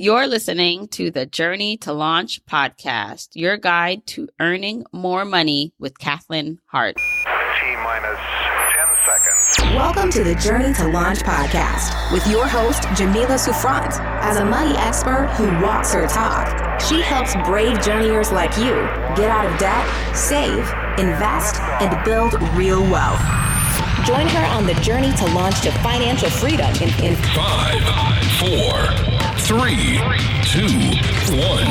You're listening to the Journey to Launch podcast, your guide to earning more money with Kathlyn Hart. T-minus 10 seconds. Welcome to the Journey to Launch podcast with your host, Jamila Souffrant. As a money expert who walks her talk, she helps brave journeyers like you get out of debt, save, invest, and build real wealth. Join her on the journey to launch to financial freedom in 5, 4, 3, 2, 1.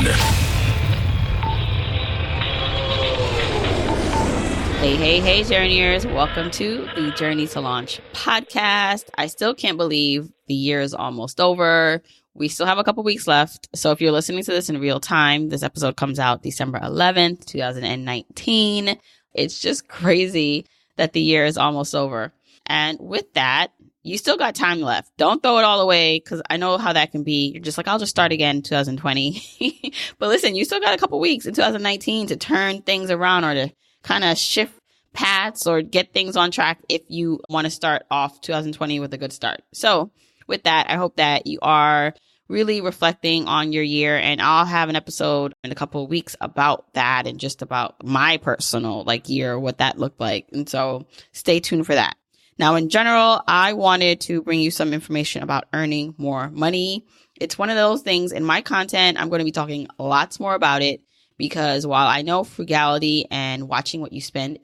Hey, journeyers. Welcome to the Journey to Launch podcast. I still can't believe the year is almost over. We still have a couple weeks left. So if you're listening to this in real time, this episode comes out December 11th, 2019. It's just crazy that the year is almost over. And with that, you still got time left. Don't throw it all away, because I know how that can be. You're just like, I'll just start again in 2020. But listen, you still got a couple weeks in 2019 to turn things around or to kind of shift paths or get things on track if you want to start off 2020 with a good start. So with that, I hope that you are really reflecting on your year, and I'll have an episode in a couple of weeks about that and just about my personal year, what that looked like. And so stay tuned for that. Now, in general, I wanted to bring you some information about earning more money. It's one of those things in my content. I'm going to be talking lots more about it, because while I know frugality and watching what you spend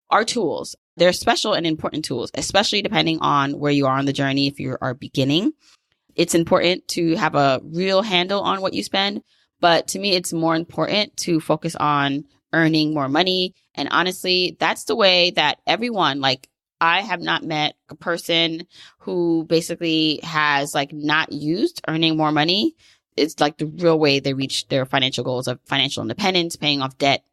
are tools, they're special and important tools, especially depending on where you are on the journey. If you are beginning, it's important to have a real handle on what you spend. But to me, it's more important to focus on earning more money. And honestly, that's the way that everyone, I have not met a person who basically has not used earning more money. It's the real way they reach their financial goals of financial independence, paying off debt.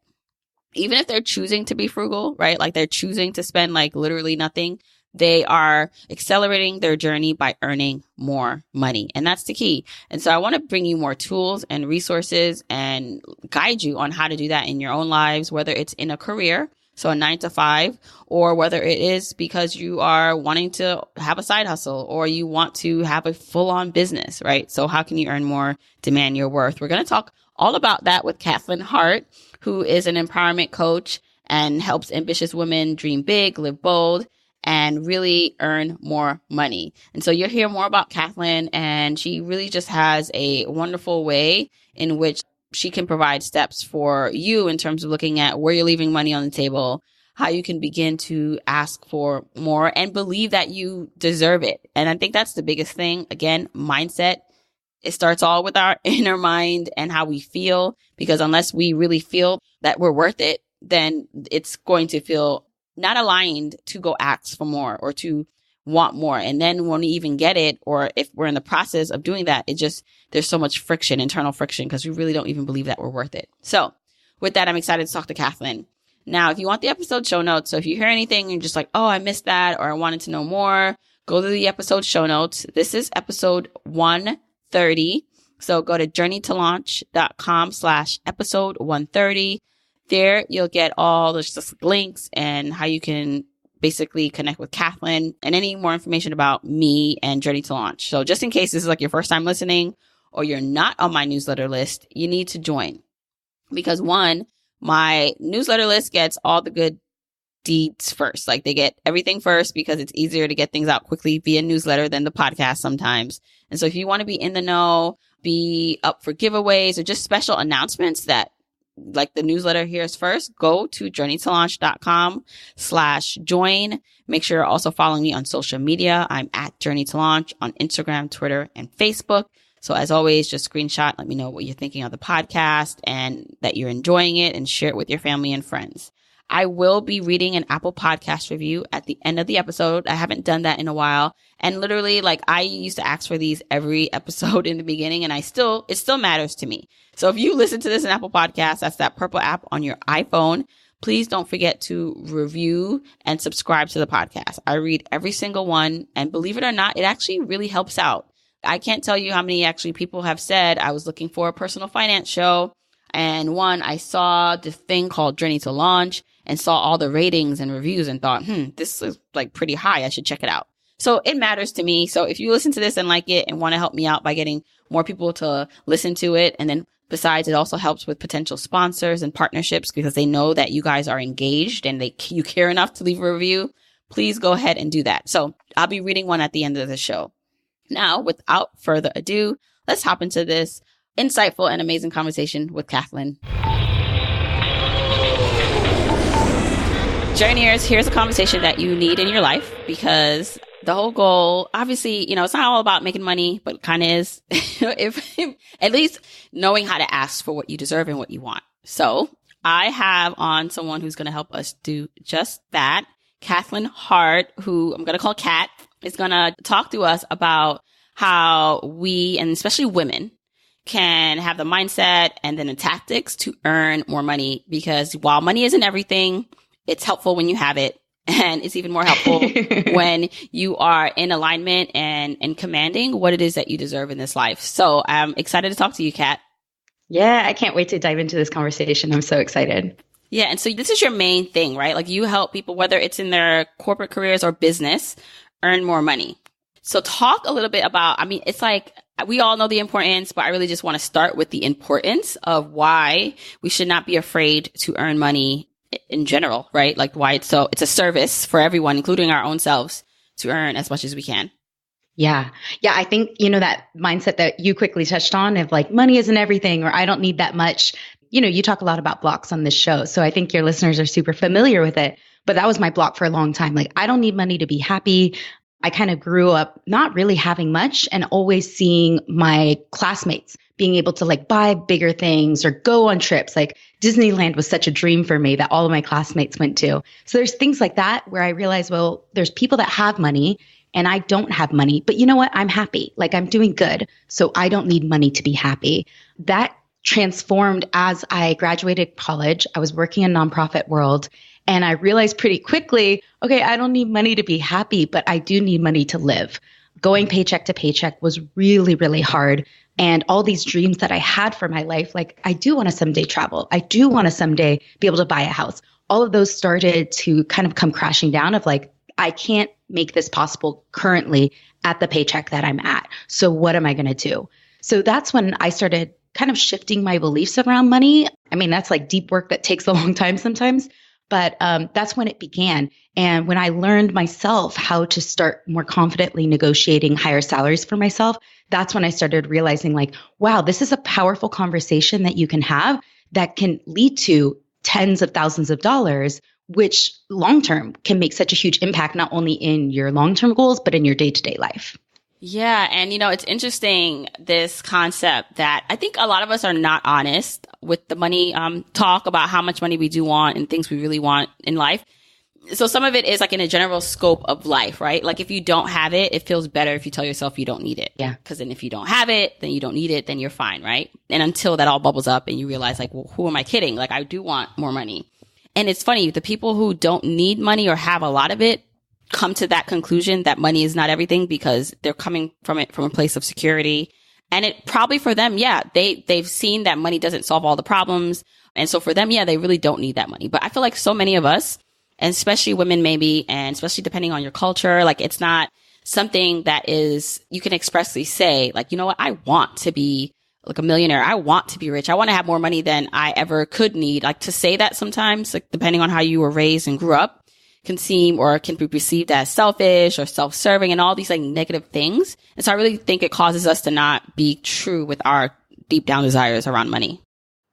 Even if they're choosing to be frugal, right? They're choosing to spend literally nothing. They are accelerating their journey by earning more money. And that's the key. And so I want to bring you more tools and resources and guide you on how to do that in your own lives, whether it's in a career, so a 9 to 5, or whether it is because you are wanting to have a side hustle or you want to have a full-on business, right? So how can you earn more, demand your worth? We're going to talk all about that with Kathlyn Hart, who is an empowerment coach and helps ambitious women dream big, live bold, and really earn more money. And so you'll hear more about Kathlyn, and she really just has a wonderful way in which she can provide steps for you in terms of looking at where you're leaving money on the table, how you can begin to ask for more and believe that you deserve it. And I think that's the biggest thing. Again, mindset. It starts all with our inner mind and how we feel, because unless we really feel that we're worth it, then it's going to feel not aligned to go ask for more or to want more. And then when we even get it, or if we're in the process of doing that, there's so much friction, internal friction, because we really don't even believe that we're worth it. So with that, I'm excited to talk to Kathlyn. Now, if you want the episode show notes, so if you hear anything and you're just like, oh, I missed that, or I wanted to know more, go to the episode show notes. This is episode 130. So go to journeytolaunch.com/episode 130. There, you'll get all the just links and how you can basically connect with Kathlyn and any more information about me and Journey to Launch. So just in case this is your first time listening or you're not on my newsletter list, you need to join. Because one, my newsletter list gets all the good deeds first. They get everything first because it's easier to get things out quickly via newsletter than the podcast sometimes. And so if you want to be in the know, be up for giveaways or just special announcements that the newsletter here is first, go to journeytolaunch.com/join. Make sure you're also following me on social media. I'm at Journey to Launch on Instagram, Twitter, and Facebook. So as always, just screenshot, let me know what you're thinking of the podcast and that you're enjoying it, and share it with your family and friends. I will be reading an Apple Podcast review at the end of the episode. I haven't done that in a while. And literally, I used to ask for these every episode in the beginning, and it still matters to me. So if you listen to this in Apple Podcasts, that's that purple app on your iPhone, please don't forget to review and subscribe to the podcast. I read every single one, and believe it or not, it actually really helps out. I can't tell you how many actually people have said, I was looking for a personal finance show, and I saw this thing called Journey to Launch and saw all the ratings and reviews and thought, this is pretty high. I should check it out. So it matters to me. So if you listen to this and like it and want to help me out by getting more people to listen to it, and then besides, it also helps with potential sponsors and partnerships because they know that you guys are engaged and you care enough to leave a review, please go ahead and do that. So I'll be reading one at the end of the show. Now, without further ado, let's hop into this insightful and amazing conversation with Kathlyn. Journeyers, here's a conversation that you need in your life because the whole goal, obviously, it's not all about making money, but it kind of is. if at least knowing how to ask for what you deserve and what you want. So I have on someone who's going to help us do just that. Kathlyn Hart, who I'm going to call Kat, is going to talk to us about how we, and especially women, can have the mindset and then the tactics to earn more money. Because while money isn't everything, it's helpful when you have it. And it's even more helpful when you are in alignment and commanding what it is that you deserve in this life. So I'm excited to talk to you, Kat. Yeah, I can't wait to dive into this conversation. I'm so excited. Yeah. And so this is your main thing, right? Like you help people, whether it's in their corporate careers or business, earn more money. So talk a little bit about, it's like we all know the importance, but I really just want to start with the importance of why we should not be afraid to earn money in general, right? Like why it's a service for everyone, including our own selves, to earn as much as we can. Yeah. Yeah. I think, that mindset that you quickly touched on of like money isn't everything, or I don't need that much. You talk a lot about blocks on this show. So I think your listeners are super familiar with it, but that was my block for a long time. Like I don't need money to be happy. I kind of grew up not really having much and always seeing my classmates being able to like buy bigger things or go on trips. Like Disneyland was such a dream for me that all of my classmates went to. So there's things like that where I realized, well, there's people that have money and I don't have money, but you know what? I'm happy. Like I'm doing good. So I don't need money to be happy. That transformed as I graduated college. I was working in nonprofit world. And I realized pretty quickly, okay, I don't need money to be happy, but I do need money to live. Going paycheck to paycheck was really, really hard. And all these dreams that I had for my life, like I do want to someday travel. I do want to someday be able to buy a house. All of those started to kind of come crashing down of like, I can't make this possible currently at the paycheck that I'm at. So what am I going to do? So that's when I started kind of shifting my beliefs around money. That's like deep work that takes a long time sometimes. But that's when it began. And when I learned myself how to start more confidently negotiating higher salaries for myself, that's when I started realizing like, wow, this is a powerful conversation that you can have that can lead to tens of thousands of dollars, which long-term can make such a huge impact, not only in your long-term goals, but in your day-to-day life. Yeah. And, it's interesting, this concept that I think a lot of us are not honest with the money talk about how much money we do want and things we really want in life. So some of it is like in a general scope of life, right? Like if you don't have it, it feels better if you tell yourself you don't need it. Yeah. Because then if you don't have it, then you don't need it, then you're fine, right? And until that all bubbles up and you realize like, well, who am I kidding? Like I do want more money. And it's funny, the people who don't need money or have a lot of it come to that conclusion that money is not everything because they're coming from it from a place of security. And it probably for them, yeah, they've seen that money doesn't solve all the problems. And so for them, yeah, they really don't need that money. But I feel like so many of us, and especially women maybe, and especially depending on your culture, like it's not something that is, you can expressly say like, you know what, I want to be like a millionaire. I want to be rich. I want to have more money than I ever could need. Like to say that sometimes, like depending on how you were raised and grew up, can seem or can be perceived as selfish or self-serving and all these like negative things. And so I really think it causes us to not be true with our deep down desires around money.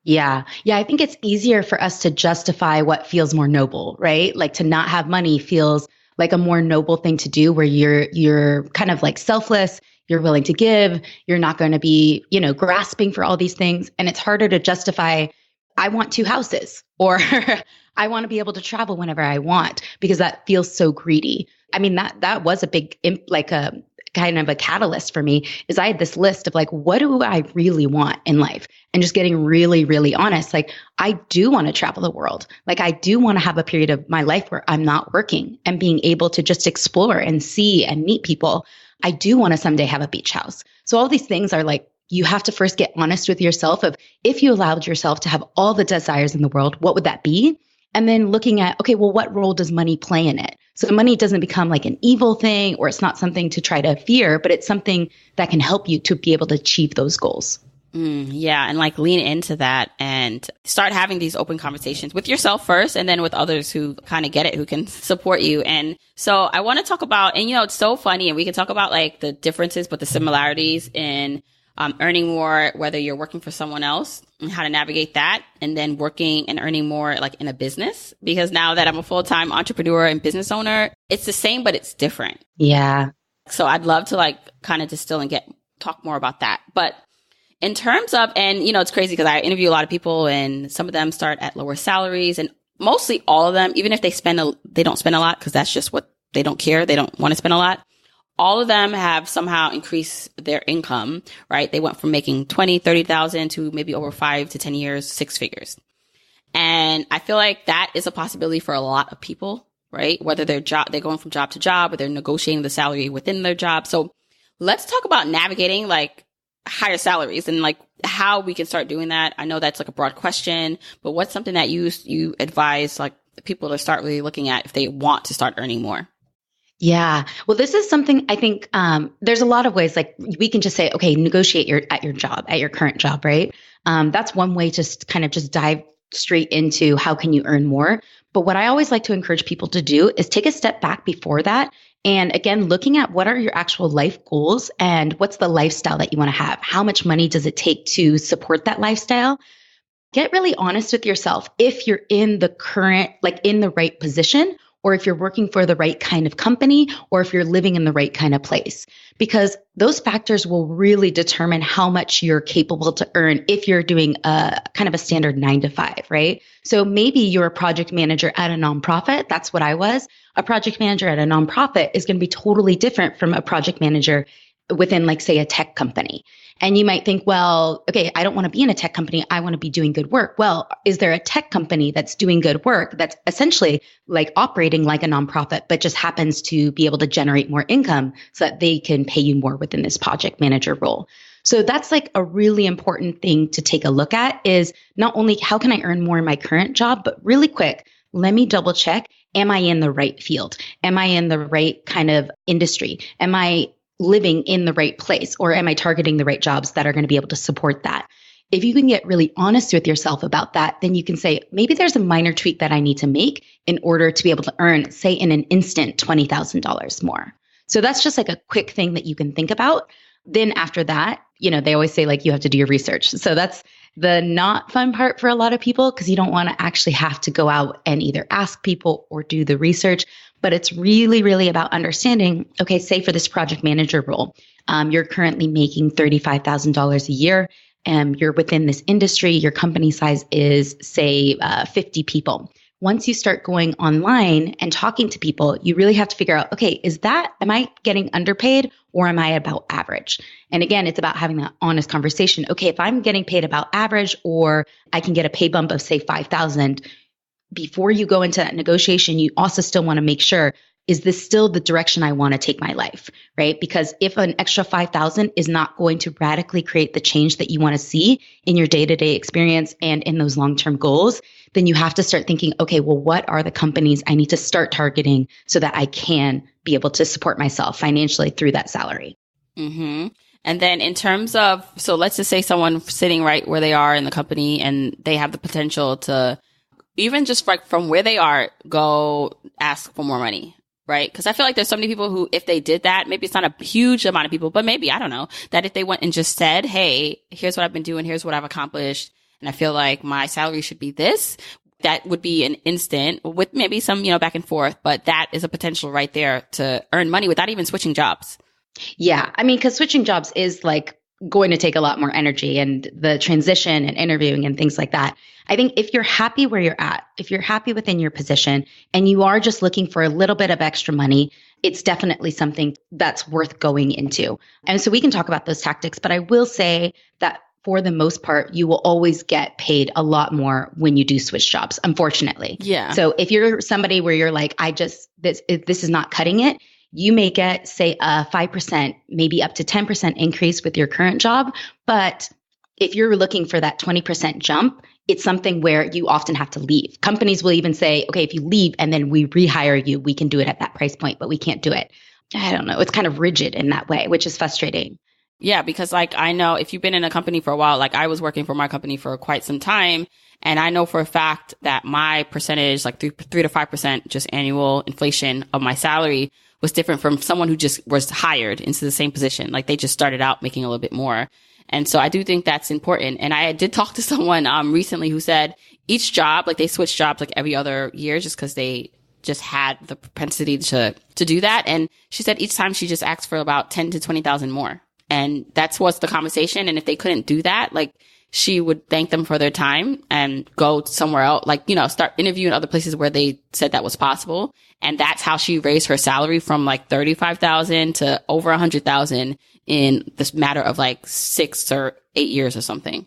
Yeah. Yeah. I think it's easier for us to justify what feels more noble, right? Like to not have money feels like a more noble thing to do where you're kind of like selfless, you're willing to give, you're not going to be, grasping for all these things. And it's harder to justify, I want 2 houses or I want to be able to travel whenever I want because that feels so greedy. That was a big, like a kind of a catalyst for me is I had this list of like, what do I really want in life? And just getting really, really honest. Like I do want to travel the world. Like I do want to have a period of my life where I'm not working and being able to just explore and see and meet people. I do want to someday have a beach house. So all these things are like, you have to first get honest with yourself of if you allowed yourself to have all the desires in the world, what would that be? And then looking at, okay, well, what role does money play in it? So money doesn't become like an evil thing, or it's not something to try to fear, but it's something that can help you to be able to achieve those goals. Yeah. And like lean into that and start having these open conversations with yourself first and then with others who kind of get it, who can support you. And so I want to talk about, and it's so funny, and we can talk about like the differences, but the similarities in earning more, whether you're working for someone else and how to navigate that, and then working and earning more like in a business. Because now that I'm a full-time entrepreneur and business owner, it's the same, but it's different. Yeah. So I'd love to like kind of distill and talk more about that. But in terms of, and it's crazy because I interview a lot of people and some of them start at lower salaries, and mostly all of them, even if they don't spend a lot because that's just what they don't care. They don't want to spend a lot. All of them have somehow increased their income, right? They went from making 20, 30,000 to maybe over 5 to 10 years, 6 figures. And I feel like that is a possibility for a lot of people, right? Whether they're going from job to job, or they're negotiating the salary within their job. So let's talk about navigating like higher salaries and like how we can start doing that. I know that's like a broad question, but what's something that you advise like people to start really looking at if they want to start earning more? Yeah. Well, this is something I think there's a lot of ways, like we can just say, okay, negotiate at your current job, right? That's one way to kind of just dive straight into how can you earn more. But what I always like to encourage people to do is take a step back before that. And again, looking at what are your actual life goals and what's the lifestyle that you want to have? How much money does it take to support that lifestyle? Get really honest with yourself if you're in the current, like in the right position, or if you're working for the right kind of company, or if you're living in the right kind of place, because those factors will really determine how much you're capable to earn if you're doing a kind of a standard 9 to 5, right? So maybe you're a project manager at a nonprofit. That's what I was. A project manager at a nonprofit is going to be totally different from a project manager within, like, say, a tech company. And you might think, well, okay, I don't want to be in a tech company. I want to be doing good work. Well, is there a tech company that's doing good work that's essentially like operating like a nonprofit, but just happens to be able to generate more income so that they can pay you more within this project manager role? So that's like a really important thing to take a look at, is not only how can I earn more in my current job, but really quick, let me double check. Am I in the right field? Am I in the right kind of industry? Am I living in the right place, or am I targeting the right jobs that are going to be able to support that? If you can get really honest with yourself about that, then you can say, maybe there's a minor tweak that I need to make in order to be able to earn, say, in an instant, $20,000 more. So that's just like a quick thing that you can think about. Then after that, they always say like you have to do your research. So that's the not fun part for a lot of people, because you don't want to actually have to go out and either ask people or do the research. But it's really, really about understanding, okay, say for this project manager role, you're currently making $35,000 a year, and you're within this industry, your company size is, say, 50 people. Once you start going online and talking to people, you really have to figure out, okay, am I getting underpaid, or am I about average? And again, it's about having that honest conversation. Okay, if I'm getting paid about average, or I can get a pay bump of, say, 5,000, before you go into that negotiation, you also still want to make sure, is this still the direction I want to take my life, right? Because if an extra 5,000 is not going to radically create the change that you want to see in your day-to-day experience and in those long-term goals, then you have to start thinking, okay, well, what are the companies I need to start targeting so that I can be able to support myself financially through that salary? Mm-hmm. And then in terms of, so let's just say someone sitting right where they are in the company and they have the potential to, even just like from where they are, go ask for more money, right? Because I feel like there's so many people who, if they did that, maybe it's not a huge amount of people, but maybe, I don't know, that if they went and just said, hey, here's what I've been doing, here's what I've accomplished, and I feel like my salary should be this, that would be an instant with maybe some, back and forth, but that is a potential right there to earn money without even switching jobs. Yeah. I mean, because switching jobs is like going to take a lot more energy, and the transition and interviewing and things like that. I think if you're happy where you're at, if you're happy within your position and you are just looking for a little bit of extra money, it's definitely something that's worth going into. And so we can talk about those tactics, but I will say that for the most part, you will always get paid a lot more when you do switch jobs, unfortunately. Yeah. So if you're somebody where you're like, this is not cutting it, you may get, say, a 5%, maybe up to 10% increase with your current job. But if you're looking for that 20% jump, it's something where you often have to leave. Companies will even say, okay, if you leave and then we rehire you, we can do it at that price point, but we can't do it. I don't know. It's kind of rigid in that way, which is frustrating. Yeah, because like I know if you've been in a company for a while, like I was working for my company for quite some time, and I know for a fact that my percentage, like 3 to 5% just annual inflation of my salary was different from someone who just was hired into the same position. Like they just started out making a little bit more. And so I do think that's important. And I did talk to someone recently who said each job, like they switch jobs like every other year just because they just had the propensity to do that. And she said each time she just asked for about 10 to 20,000 more. And that's what's the conversation. And if they couldn't do that, like she would thank them for their time and go somewhere else, like, you know, start interviewing other places where they said that was possible. And that's how she raised her salary from like 35,000 to over 100,000 in this matter of like 6 or 8 years or something.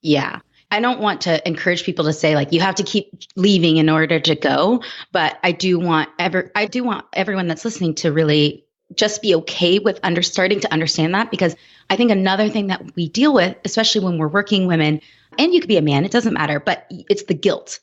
Yeah. I don't want to encourage people to say like, you have to keep leaving in order to go. But I do want everyone that's listening to really just be okay with starting to understand that, because I think another thing that we deal with, especially when we're working women, and you could be a man, it doesn't matter, but it's the guilt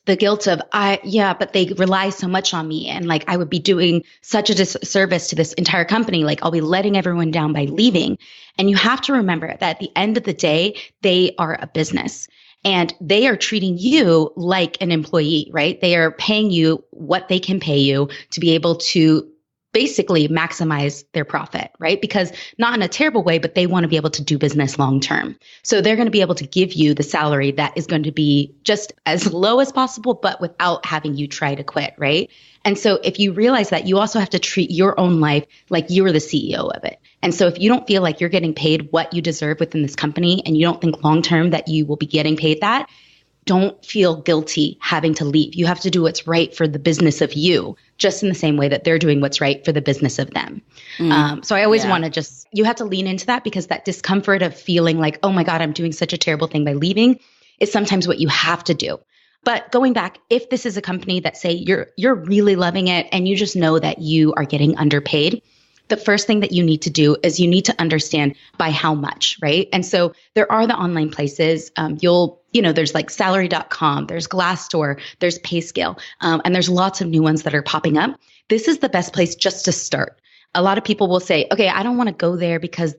of, but they rely so much on me. And like, I would be doing such a disservice to this entire company. Like I'll be letting everyone down by leaving. And you have to remember that at the end of the day, they are a business. And they are treating you like an employee, right? They are paying you what they can pay you to be able to basically maximize their profit, right? Because not in a terrible way, but they want to be able to do business long term. So they're going to be able to give you the salary that is going to be just as low as possible, but without having you try to quit, right? And so if you realize that, you also have to treat your own life like you're the CEO of it. And so if you don't feel like you're getting paid what you deserve within this company, and you don't think long term that you will be getting paid that, don't feel guilty having to leave. You have to do what's right for the business of you, just in the same way that they're doing what's right for the business of them. So I always want to you have to lean into that, because that discomfort of feeling like, oh my God, I'm doing such a terrible thing by leaving is sometimes what you have to do. But going back, if this is a company that say you're really loving it and you just know that you are getting underpaid, the first thing that you need to do is you need to understand by how much, right? And so there are the online places. There's like salary.com, there's Glassdoor, there's PayScale, and there's lots of new ones that are popping up. This is the best place just to start. A lot of people will say, okay, I don't want to go there because,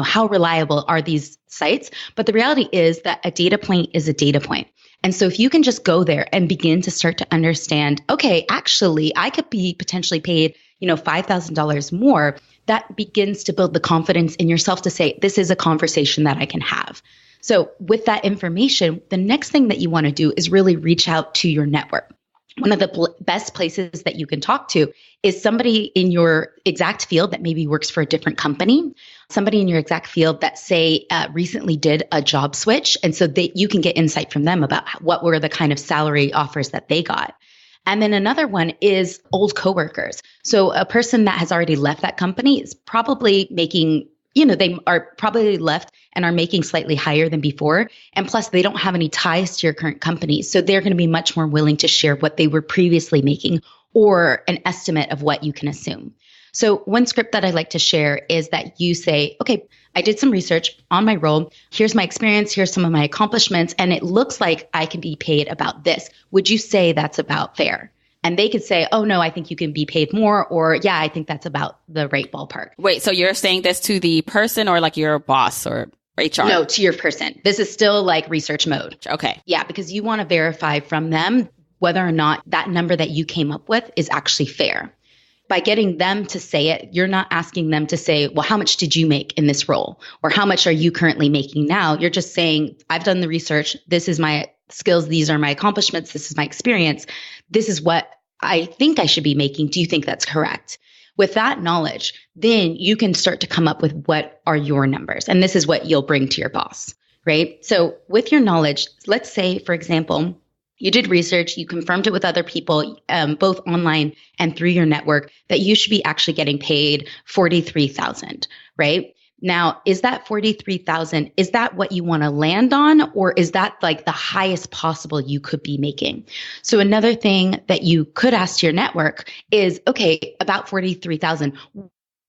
how reliable are these sites? But the reality is that a data point is a data point. And so if you can just go there and begin to start to understand, okay, actually, I could be potentially paid, $5,000 more, that begins to build the confidence in yourself to say, this is a conversation that I can have. So with that information, the next thing that you want to do is really reach out to your network. One of the best places that you can talk to is somebody in your exact field that maybe works for a different company, somebody in your exact field that say recently did a job switch. And so you can get insight from them about what were the kind of salary offers that they got. And then another one is old coworkers. So a person that has already left that company is probably making, they are probably left and are making slightly higher than before. And plus, they don't have any ties to your current company. So they're going to be much more willing to share what they were previously making or an estimate of what you can assume. So one script that I like to share is that you say, okay, I did some research on my role. Here's my experience. Here's some of my accomplishments. And it looks like I can be paid about this. Would you say that's about fair? And they could say, oh, no, I think you can be paid more. Or, yeah, I think that's about the right ballpark. Wait, so you're saying this to the person or like your boss or HR? No, to your person. This is still like research mode. Okay. Yeah, because you want to verify from them whether or not that number that you came up with is actually fair. By getting them to say it, you're not asking them to say, well, how much did you make in this role? Or how much are you currently making now? You're just saying, I've done the research. This is my skills. These are my accomplishments. This is my experience. This is what I think I should be making. Do you think that's correct? With that knowledge, then you can start to come up with what are your numbers. And this is what you'll bring to your boss, right? So with your knowledge, let's say, for example, you did research, you confirmed it with other people, both online and through your network, that you should be actually getting paid $43,000, right? Now, is that $43,000, is that what you want to land on, or is that like the highest possible you could be making? So another thing that you could ask your network is, okay, about $43,000,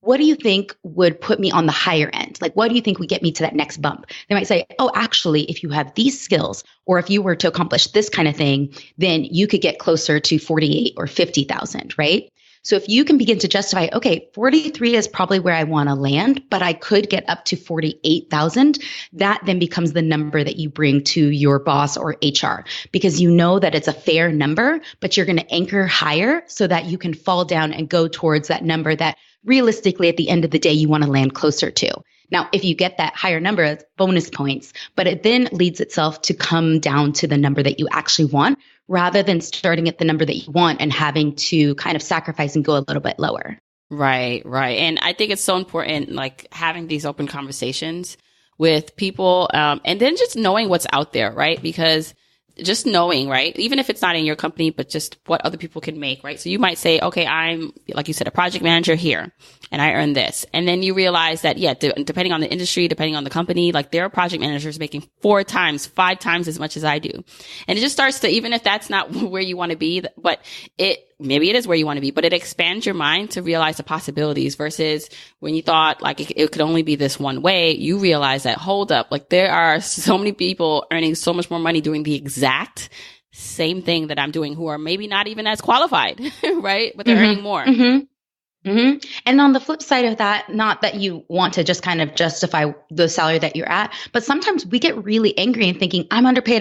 what do you think would put me on the higher end? Like, what do you think would get me to that next bump? They might say, oh, actually, if you have these skills, or if you were to accomplish this kind of thing, then you could get closer to 48 or 50,000, right? So if you can begin to justify, okay, 43 is probably where I want to land, but I could get up to 48,000, that then becomes the number that you bring to your boss or HR, because you know that it's a fair number, but you're going to anchor higher so that you can fall down and go towards that number that realistically at the end of the day you want to land closer to. Now, if you get that higher number, it's bonus points, but it then leads itself to come down to the number that you actually want, rather than starting at the number that you want and having to kind of sacrifice and go a little bit lower. Right, right. And I think it's so important, like having these open conversations with people, and then just knowing what's out there, right? Because just knowing, right? Even if it's not in your company, but just what other people can make, right? So you might say, okay, I'm, like you said, a project manager here and I earn this. And then you realize that, yeah, depending on the industry, depending on the company, like there are project managers making 4 times, 5 times as much as I do. And it just starts to, even if that's not where you want to be, but maybe it is where you want to be, but it expands your mind to realize the possibilities versus when you thought like it could only be this one way, you realize that, hold up, like there are so many people earning so much more money doing the exact same thing that I'm doing who are maybe not even as qualified, right? But they're earning more. And on the flip side of that, not that you want to just kind of justify the salary that you're at, but sometimes we get really angry and thinking, I'm underpaid.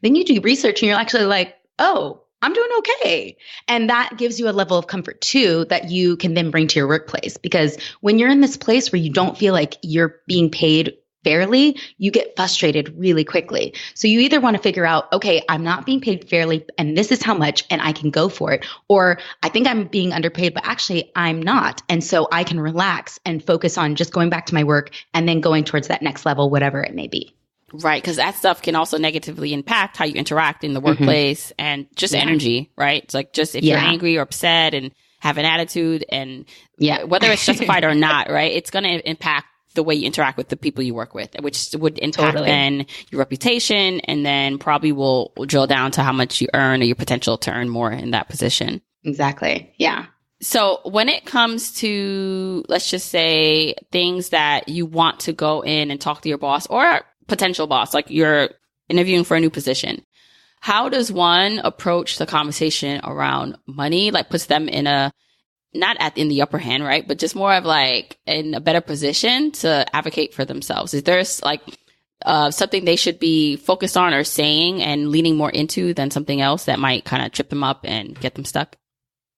Then you do research and you're actually like, oh, I'm doing okay. And that gives you a level of comfort too, that you can then bring to your workplace. Because when you're in this place where you don't feel like you're being paid fairly, you get frustrated really quickly. So you either want to figure out, okay, I'm not being paid fairly and this is how much and I can go for it. Or I think I'm being underpaid, but actually I'm not. And so I can relax and focus on just going back to my work and then going towards that next level, whatever it may be. Right. Because that stuff can also negatively impact how you interact in the workplace and just energy, right? It's like just if you're angry or upset and have an attitude and whether it's justified or not, right? It's going to impact the way you interact with the people you work with, which would impact then your reputation and then probably will drill down to how much you earn or your potential to earn more in that position. Exactly. Yeah. So when it comes to, let's just say, things that you want to go in and talk to your boss or potential boss, like you're interviewing for a new position, how does one approach the conversation around money? Like puts them in in the upper hand, right? But just more of like in a better position to advocate for themselves. Is there like something they should be focused on or saying and leaning more into than something else that might kind of trip them up and get them stuck?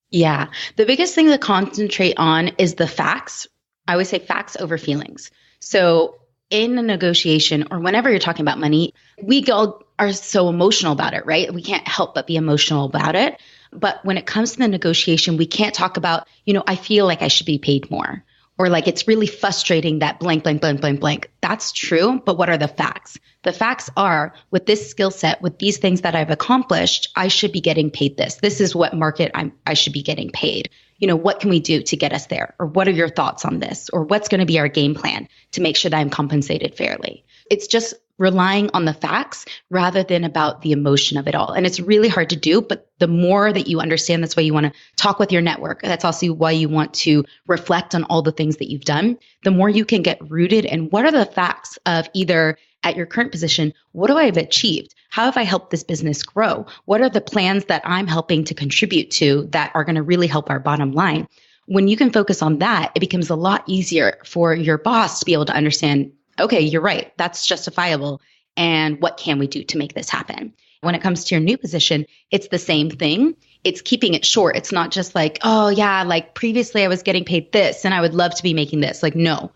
Yeah. The biggest thing to concentrate on is the facts. I always say facts over feelings. So in a negotiation or whenever you're talking about money, we all are so emotional about it, right? We can't help but be emotional about it. But when it comes to the negotiation, we can't talk about, I feel like I should be paid more, or like it's really frustrating that blank, blank, blank, blank, blank. That's true. But what are the facts? The facts are, with this skill set, with these things that I've accomplished, I should be getting paid this. This is what market I should be getting paid. What can we do to get us there? Or what are your thoughts on this? Or what's going to be our game plan to make sure that I'm compensated fairly? It's just relying on the facts rather than about the emotion of it all. And it's really hard to do, but the more that you understand, that's why you want to talk with your network. That's also why you want to reflect on all the things that you've done. The more you can get rooted in what are the facts of either at your current position, what do I have achieved? How have I helped this business grow? What are the plans that I'm helping to contribute to that are going to really help our bottom line? When you can focus on that, it becomes a lot easier for your boss to be able to understand, okay, you're right, that's justifiable. And what can we do to make this happen? When it comes to your new position, it's the same thing. It's keeping it short. It's not just like, oh yeah, like previously I was getting paid this and I would love to be making this. Like, no,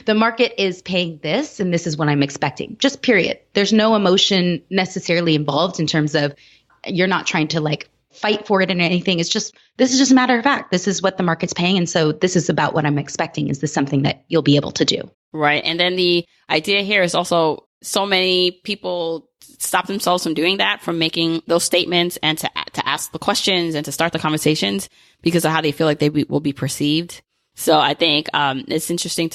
the market is paying this and this is what I'm expecting. Just period. There's no emotion necessarily involved in terms of you're not trying to like fight for it and anything. It's just, this is just a matter of fact. This is what the market's paying. And so this is about what I'm expecting. Is this something that you'll be able to do? Right. And then the idea here is also so many people stop themselves from doing that, from making those statements and to ask the questions and to start the conversations because of how they feel like they will be perceived. So I think it's interesting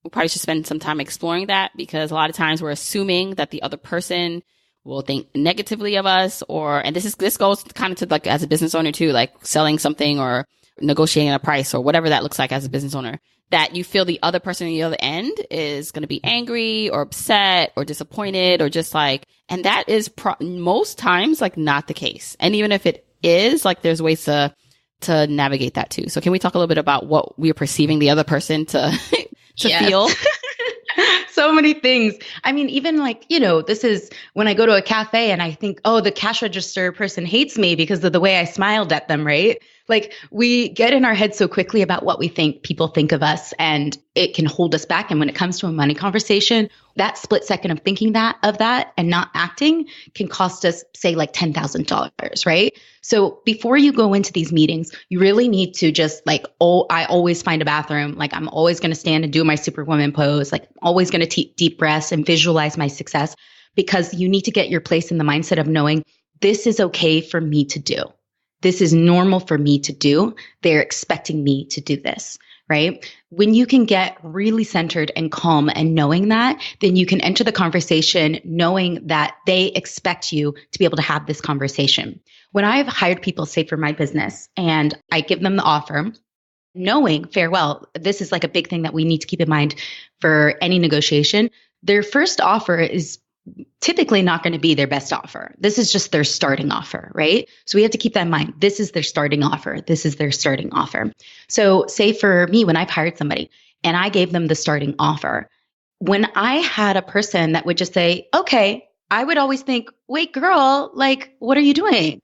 we probably should spend some time exploring that because a lot of times we're assuming that the other person will think negatively of us and this goes kind of to like as a business owner too, like selling something or negotiating a price or whatever that looks like as a business owner, that you feel the other person on the other end is going to be angry or upset or disappointed or just like, and that is most times like not the case. And even if it is, like there's ways to navigate that too. So can we talk a little bit about what we're perceiving the other person to feel? So many things. I mean, even like, this is when I go to a cafe and I think, oh, the cash register person hates me because of the way I smiled at them, right? Like we get in our head so quickly about what we think people think of us, and it can hold us back. And when it comes to a money conversation, that split second of thinking of that and not acting can cost us, say, like $10,000, right? So before you go into these meetings, you really need to just like, I always find a bathroom. Like I'm always going to stand and do my superwoman pose. Like I'm always going to take deep breaths and visualize my success, because you need to get your place in the mindset of knowing this is okay for me to do. This is normal for me to do. They're expecting me to do this, right? When you can get really centered and calm and knowing that, then you can enter the conversation knowing that they expect you to be able to have this conversation. When I've hired people, say for my business, and I give them the offer, knowing farewell, this is like a big thing that we need to keep in mind for any negotiation. Their first offer is typically not going to be their best offer. This is just their starting offer, right? So we have to keep that in mind. This is their starting offer. This is their starting offer. So say for me, when I've hired somebody and I gave them the starting offer, when I had a person that would just say, okay, I would always think, wait, girl, like, what are you doing?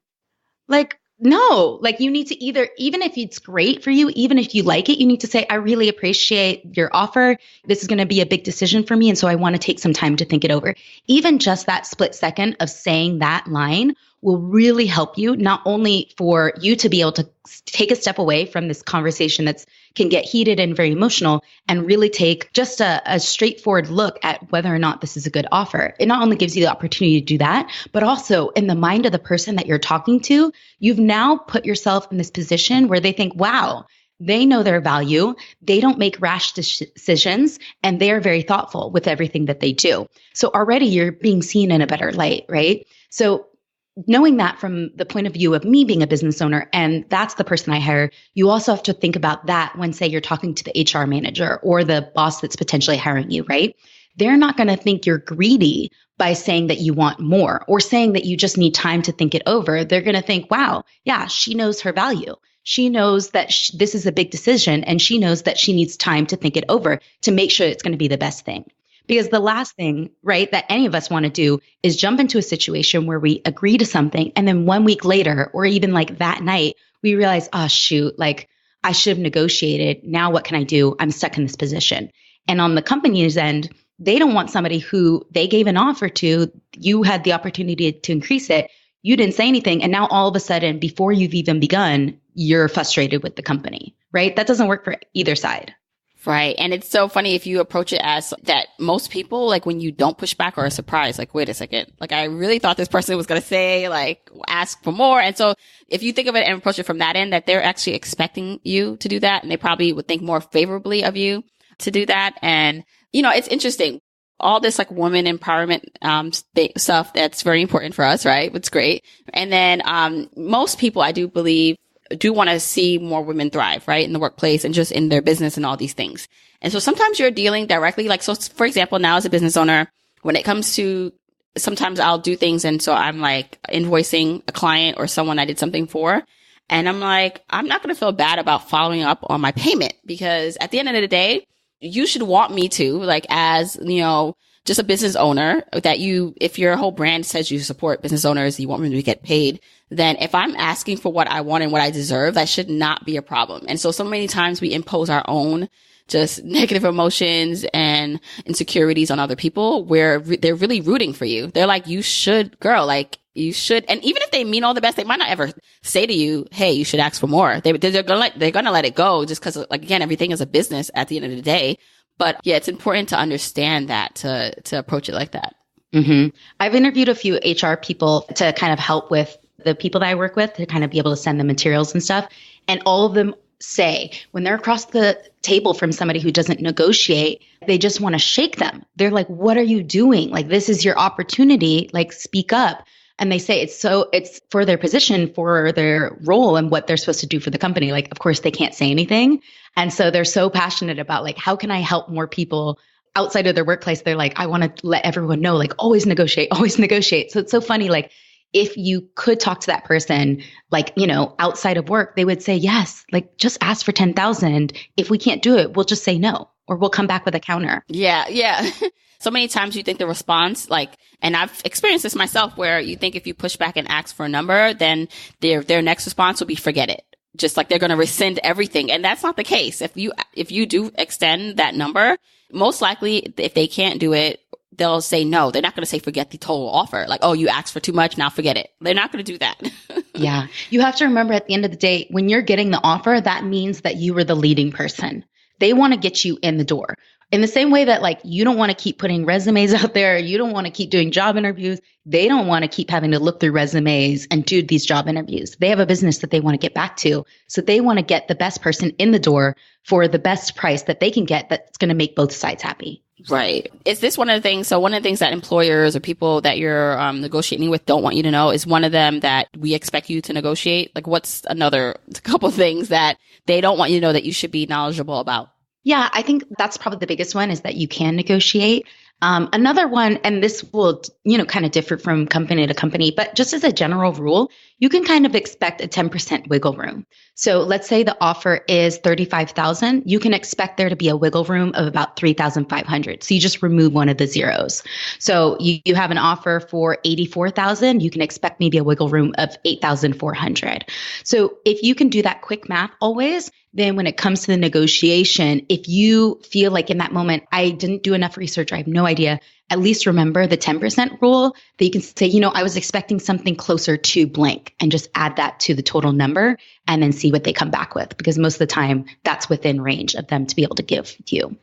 Like, no, like you need to either, even if it's great for you, even if you like it, you need to say, I really appreciate your offer. This is going to be a big decision for me. And so I want to take some time to think it over. Even just that split second of saying that line will really help you, not only for you to be able to take a step away from this conversation that can get heated and very emotional, and really take just a straightforward look at whether or not this is a good offer. It not only gives you the opportunity to do that, but also in the mind of the person that you're talking to, you've now put yourself in this position where they think, wow, they know their value. They don't make rash decisions, and they are very thoughtful with everything that they do. So already you're being seen in a better light, right? So knowing that from the point of view of me being a business owner, and that's the person I hire, you also have to think about that when, say, you're talking to the HR manager or the boss that's potentially hiring you, right? They're not going to think you're greedy by saying that you want more or saying that you just need time to think it over. They're going to think, wow, yeah, she knows her value. She knows that this is a big decision, and she knows that she needs time to think it over to make sure it's going to be the best thing. Because the last thing, right, that any of us want to do is jump into a situation where we agree to something, and then 1 week later, or even like that night, we realize, oh, shoot, like I should have negotiated. Now what can I do? I'm stuck in this position. And on the company's end, they don't want somebody who they gave an offer to, you had the opportunity to increase it, you didn't say anything, and now all of a sudden, before you've even begun, you're frustrated with the company, right? That doesn't work for either side. Right. And it's so funny if you approach it as that. Most people, like when you don't push back, are surprised, like, wait a second, like I really thought this person was going to say, like, ask for more. And so if you think of it and approach it from that end, that they're actually expecting you to do that, and they probably would think more favorably of you to do that. And, it's interesting. All this like woman empowerment stuff that's very important for us, right? It's great. And then most people, I do believe, do want to see more women thrive, right? In the workplace and just in their business and all these things. And so sometimes you're dealing directly, like, so for example, now as a business owner, when it comes to, sometimes I'll do things. And so I'm like invoicing a client or someone I did something for. And I'm like, I'm not going to feel bad about following up on my payment, because at the end of the day, you should want me to, like, as, just a business owner, that if your whole brand says you support business owners, you want me to get paid, then if I'm asking for what I want and what I deserve, that should not be a problem. And so many times we impose our own just negative emotions and insecurities on other people, where they're really rooting for you. They're like, you should, girl, like, you should. And even if they mean all the best, they might not ever say to you, hey, you should ask for more. They're going to let it go, just because, like, again, everything is a business at the end of the day. But yeah, it's important to understand that, to approach it like that. Mm-hmm. I've interviewed a few HR people to kind of help with the people that I work with, to kind of be able to send them materials and stuff. And all of them say, when they're across the table from somebody who doesn't negotiate, they just want to shake them. They're like, what are you doing? Like, this is your opportunity. Like, speak up. And they say it's for their position, for their role and what they're supposed to do for the company. Like, of course, they can't say anything. And so they're so passionate about like, how can I help more people outside of their workplace? They're like, I want to let everyone know, like, always negotiate, always negotiate. So it's so funny. Like, if you could talk to that person, like, outside of work, they would say, yes, like just ask for 10,000. If we can't do it, we'll just say no, or we'll come back with a counter. Yeah. Yeah. So many times you think the response, like, and I've experienced this myself, where you think if you push back and ask for a number, then their next response will be forget it. Just like they're going to rescind everything. And that's not the case. If you do extend that number, most likely if they can't do it, they'll say no. They're not going to say forget the total offer. Like, oh, you asked for too much, now forget it. They're not going to do that. Yeah. You have to remember at the end of the day, when you're getting the offer, that means that you were the leading person. They want to get you in the door. In the same way that like you don't want to keep putting resumes out there, you don't want to keep doing job interviews, they don't want to keep having to look through resumes and do these job interviews. They have a business that they want to get back to. So they want to get the best person in the door for the best price that they can get that's going to make both sides happy. Right. Is this one of the things? So one of the things that employers or people that you're negotiating with don't want you to know, is one of them that we expect you to negotiate? Like, what's another couple things that they don't want you to know that you should be knowledgeable about? Yeah, I think that's probably the biggest one, is that you can negotiate. Another one, and this will, kind of differ from company to company, but just as a general rule, you can kind of expect a 10% wiggle room. So let's say the offer is 35,000, you can expect there to be a wiggle room of about 3,500. So you just remove one of the zeros. So you have an offer for 84,000, you can expect maybe a wiggle room of 8,400. So if you can do that quick math always, then when it comes to the negotiation, if you feel like in that moment, I didn't do enough research, I have no idea, at least remember the 10% rule, that you can say, I was expecting something closer to blank, and just add that to the total number and then see what they come back with. Because most of the time that's within range of them to be able to give you.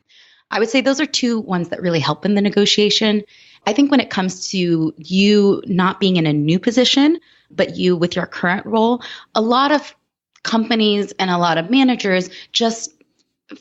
I would say those are two ones that really help in the negotiation. I think when it comes to you not being in a new position, but you with your current role, a lot of companies and a lot of managers, just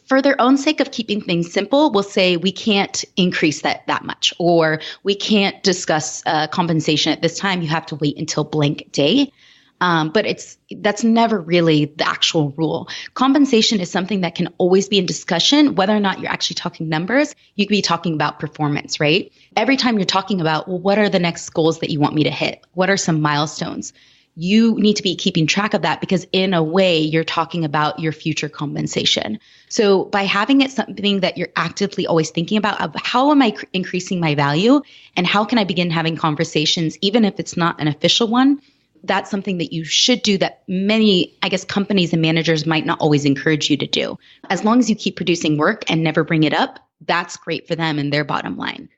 for their own sake of keeping things simple, will say we can't increase that much, or we can't discuss compensation at this time. You have to wait until blank day. But that's never really the actual rule. Compensation is something that can always be in discussion, whether or not you're actually talking numbers. You could be talking about performance, right? Every time you're talking about, well, what are the next goals that you want me to hit? What are some milestones? You need to be keeping track of that, because in a way you're talking about your future compensation. So by having it something that you're actively always thinking about, of how am I increasing my value, and how can I begin having conversations, even if it's not an official one, that's something that you should do, that many, companies and managers might not always encourage you to do. As long as you keep producing work and never bring it up, that's great for them and their bottom line.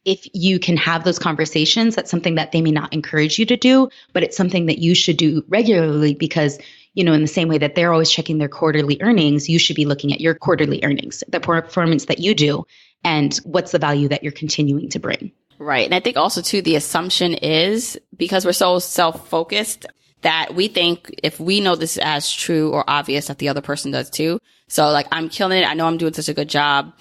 If you can have those conversations, that's something that they may not encourage you to do, but it's something that you should do regularly, because, in the same way that they're always checking their quarterly earnings, you should be looking at your quarterly earnings, the performance that you do, and what's the value that you're continuing to bring. Right. And I think also too, the assumption is, because we're so self-focused, that we think if we know this as true or obvious, that the other person does too. So like, I'm killing it. I know I'm doing such a good job,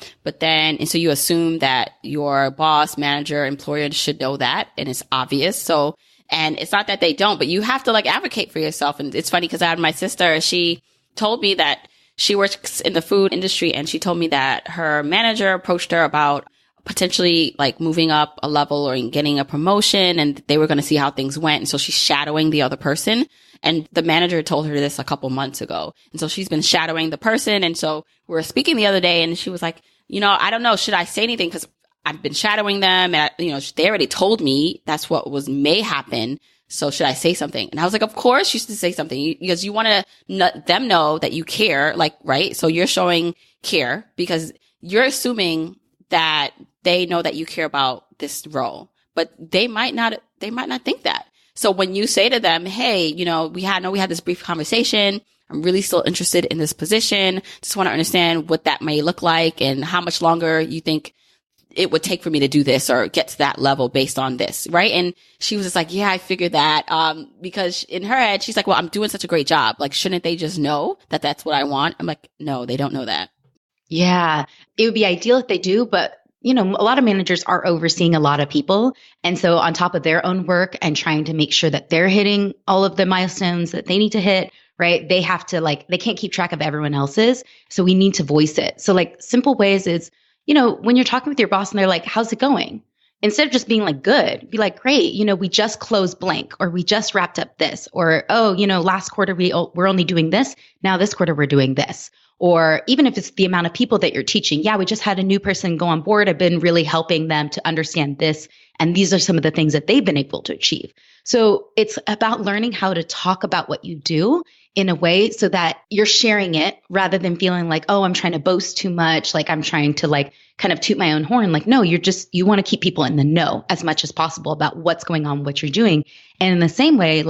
and so you assume that your boss, manager, employer should know that, and it's obvious. So, and it's not that they don't, but you have to like advocate for yourself. And it's funny, because I had my sister, she told me that she works in the food industry, and she told me that her manager approached her about potentially like moving up a level or getting a promotion, and they were going to see how things went. And so she's shadowing the other person. And the manager told her this a couple months ago. And so she's been shadowing the person. And so we were speaking the other day, and she was like, I don't know, should I say anything? Because I've been shadowing them, and they already told me that's what may happen. So should I say something? And I was like, of course you should say something, because you want to let them know that you care, like, right? So you're showing care, because you're assuming that they know that you care about this role, but they might not think that. So when you say to them, hey, we had this brief conversation. I'm really still interested in this position. Just want to understand what that may look like, and how much longer you think it would take for me to do this or get to that level based on this. Right. And she was just like, yeah, I figured that, because in her head, she's like, well, I'm doing such a great job. Like, shouldn't they just know that that's what I want? I'm like, no, they don't know that. Yeah, it would be ideal if they do, but a lot of managers are overseeing a lot of people. And so on top of their own work and trying to make sure that they're hitting all of the milestones that they need to hit, right? They have to they can't keep track of everyone else's. So we need to voice it. So simple ways is, when you're talking with your boss and they're like, how's it going? Instead of just being good, be like, great, we just closed blank, or we just wrapped up this, or, oh, last quarter we're only doing this. Now this quarter we're doing this. Or even if it's the amount of people that you're teaching, yeah, we just had a new person go on board. I've been really helping them to understand this. And these are some of the things that they've been able to achieve. So it's about learning how to talk about what you do in a way so that you're sharing it rather than feeling like, oh, I'm trying to boast too much. I'm trying to kind of toot my own horn. No, you want to keep people in the know as much as possible about what's going on, what you're doing. And in the same way,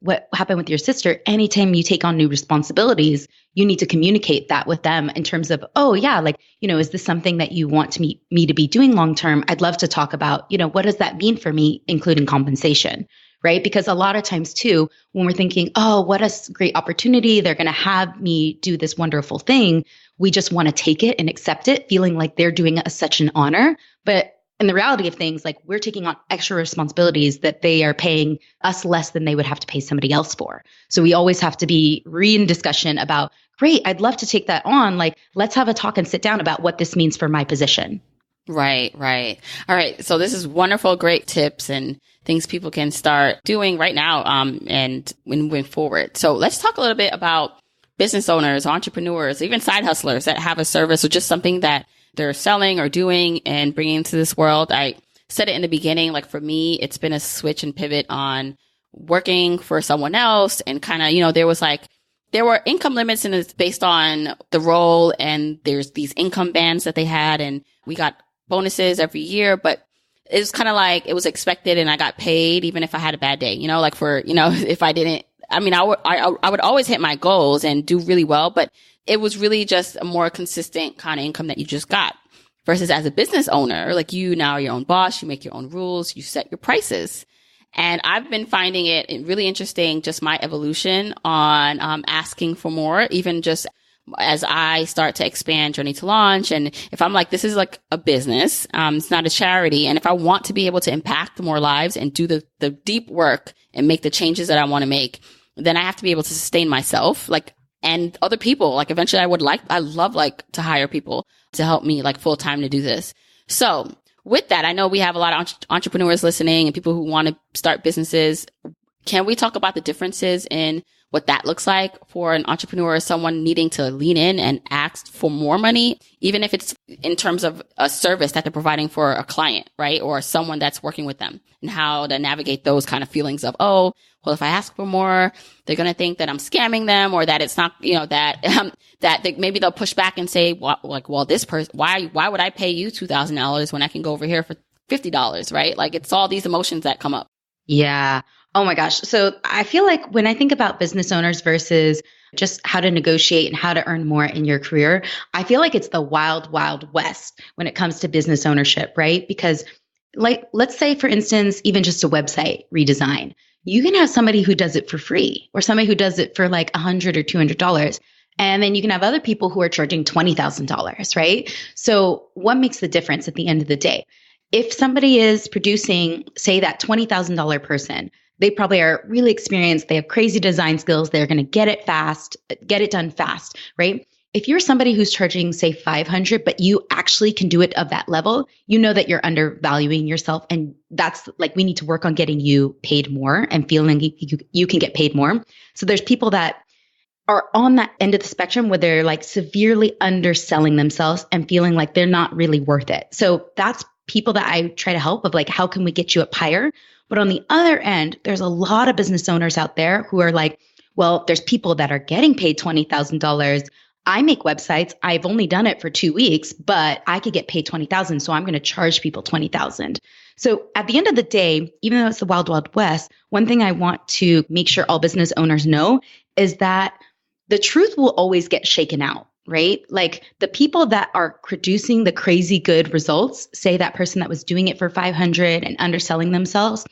what happened with your sister, anytime you take on new responsibilities, you need to communicate that with them in terms of, oh yeah, is this something that you want me to be doing long-term? I'd love to talk about, what does that mean for me, including compensation, right? Because a lot of times too, when we're thinking, oh, what a great opportunity, they're going to have me do this wonderful thing, we just want to take it and accept it, feeling like they're doing us such an honor. But in the reality of things, we're taking on extra responsibilities that they are paying us less than they would have to pay somebody else for. So we always have to be in discussion about, great, I'd love to take that on. Let's have a talk and sit down about what this means for my position. Right. All right. So this is wonderful, great tips and things people can start doing right now and moving forward. So let's talk a little bit about business owners, entrepreneurs, even side hustlers that have a service or just something that they're selling or doing and bringing into this world. I said it in the beginning, for me, it's been a switch and pivot on working for someone else and kind of, there were income limits and it's based on the role and there's these income bands that they had and we got bonuses every year, but it was kind of it was expected and I got paid even if I had a bad day, if I didn't, I would always hit my goals and do really well, but it was really just a more consistent kind of income that you just got versus as a business owner, you now are your own boss, you make your own rules, you set your prices. And I've been finding it really interesting, just my evolution on asking for more, even just as I start to expand Journey to Launch. And if I'm this is a business, it's not a charity. And if I want to be able to impact more lives and do the deep work and make the changes that I want to make, then I have to be able to sustain myself, and other people. Eventually I love to hire people to help me full time to do this. So with that, I know we have a lot of entrepreneurs listening and people who want to start businesses. Can we talk about the differences in what that looks like for an entrepreneur or someone needing to lean in and ask for more money, even if it's in terms of a service that they're providing for a client, right? Or someone that's working with them, and how to navigate those kind of feelings of, oh, well, if I ask for more, they're going to think that I'm scamming them, or that it's not, that maybe they'll push back and say, well, this person, why would I pay you $2,000 when I can go over here for $50, right? It's all these emotions that come up. Yeah. Oh my gosh. So I feel when I think about business owners versus just how to negotiate and how to earn more in your career, I feel it's the wild, wild west when it comes to business ownership, right? Because let's say, for instance, even just a website redesign, you can have somebody who does it for free or somebody who does it for $100 or $200. And then you can have other people who are charging $20,000, right? So what makes the difference at the end of the day? If somebody is producing, say, that $20,000 person, they probably are really experienced. They have crazy design skills. They're going to get it done fast, right? If you're somebody who's charging, say, $500, but you actually can do it of that level, you know that you're undervaluing yourself. And that's we need to work on getting you paid more and feeling you can get paid more. So there's people that are on that end of the spectrum where they're severely underselling themselves and feeling like they're not really worth it. So that's people that I try to help of how can we get you up higher? But on the other end, there's a lot of business owners out there who are well, there's people that are getting paid $20,000. I make websites. I've only done it for 2 weeks, but I could get paid $20,000. So I'm going to charge people $20,000. So at the end of the day, even though it's the wild, wild west, one thing I want to make sure all business owners know is that the truth will always get shaken out, right? The people that are producing the crazy good results, say that person that was doing it for $500 and underselling themselves,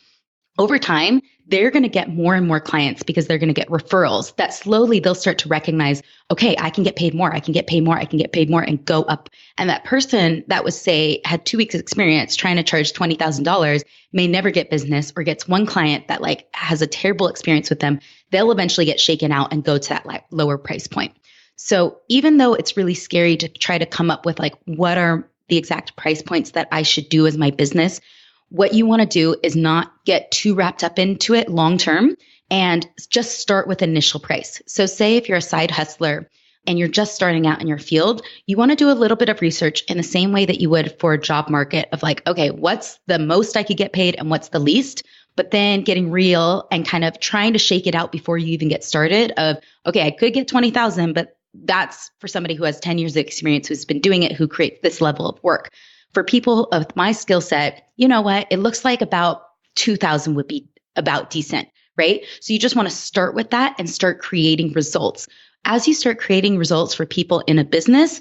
over time, they're going to get more and more clients because they're going to get referrals that slowly they'll start to recognize, okay, I can get paid more. I can get paid more. I can get paid more and go up. And that person that was, say, had 2 weeks experience trying to charge $20,000 may never get business or gets one client that like has a terrible experience with them. They'll eventually get shaken out and go to that like lower price point. So even though it's really scary to try to come up with like, what are the exact price points that I should do as my business, what you want to do is not get too wrapped up into it long term and just start with initial price. So say if you're a side hustler and you're just starting out in your field, you want to do a little bit of research in the same way that you would for a job market of like, okay, what's the most I could get paid and what's the least? But then getting real and kind of trying to shake it out before you even get started of, okay, I could get 20,000, but that's for somebody who has 10 years of experience, who's been doing it, who creates this level of work. For people of my skill set, you know what? It looks like about 2,000 would be about decent, right? So you just want to start with that and start creating results. As you start creating results for people in a business,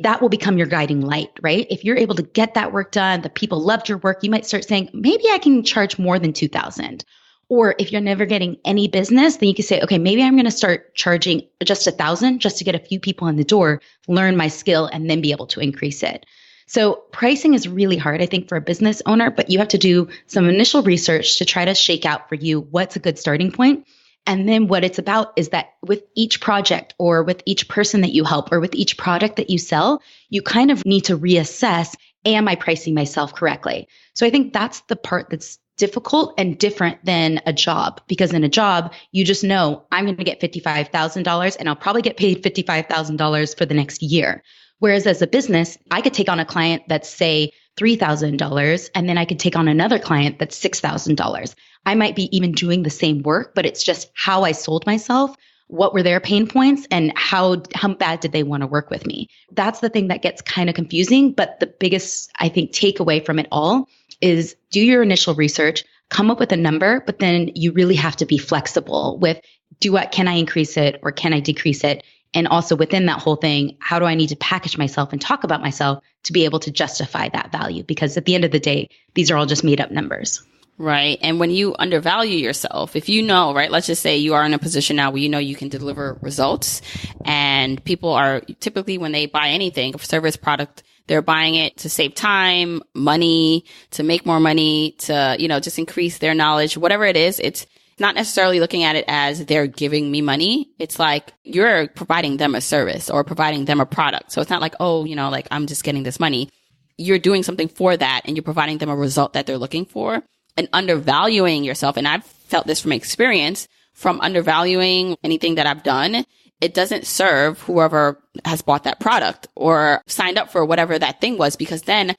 that will become your guiding light, right? If you're able to get that work done, the people loved your work, you might start saying, maybe I can charge more than 2,000. Or if you're never getting any business, then you can say, okay, maybe I'm going to start charging just 1,000 just to get a few people in the door, learn my skill, and then be able to increase it. So pricing is really hard, I think, for a business owner, but you have to do some initial research to try to shake out for you what's a good starting point. And then what it's about is that with each project or with each person that you help or with each product that you sell, you kind of need to reassess, am I pricing myself correctly? So I think that's the part that's difficult and different than a job, because in a job, you just know I'm going to get $55,000 and I'll probably get paid $55,000 for the next year. Whereas as a business, I could take on a client that's, say, $3,000, and then I could take on another client that's $6,000. I might be even doing the same work, but it's just how I sold myself, what were their pain points, and how bad did they want to work with me. That's the thing that gets kind of confusing. But the biggest, I think, takeaway from it all is do your initial research, come up with a number, but then you really have to be flexible with, can I increase it or can I decrease it? And also within that whole thing, how do I need to package myself and talk about myself to be able to justify that value? Because at the end of the day, these are all just made up numbers. Right. And when you undervalue yourself, if you know, right, let's just say you are in a position now where you know you can deliver results, and people are typically, when they buy anything, a service product, they're buying it to save time, money, to make more money, to, just increase their knowledge, whatever it is. It's not necessarily looking at it as they're giving me money. It's like you're providing them a service or providing them a product. So it's not like, like I'm just getting this money. You're doing something for that and you're providing them a result that they're looking for. And undervaluing yourself, and I've felt this from experience, from undervaluing anything that I've done, it doesn't serve whoever has bought that product or signed up for whatever that thing was, because then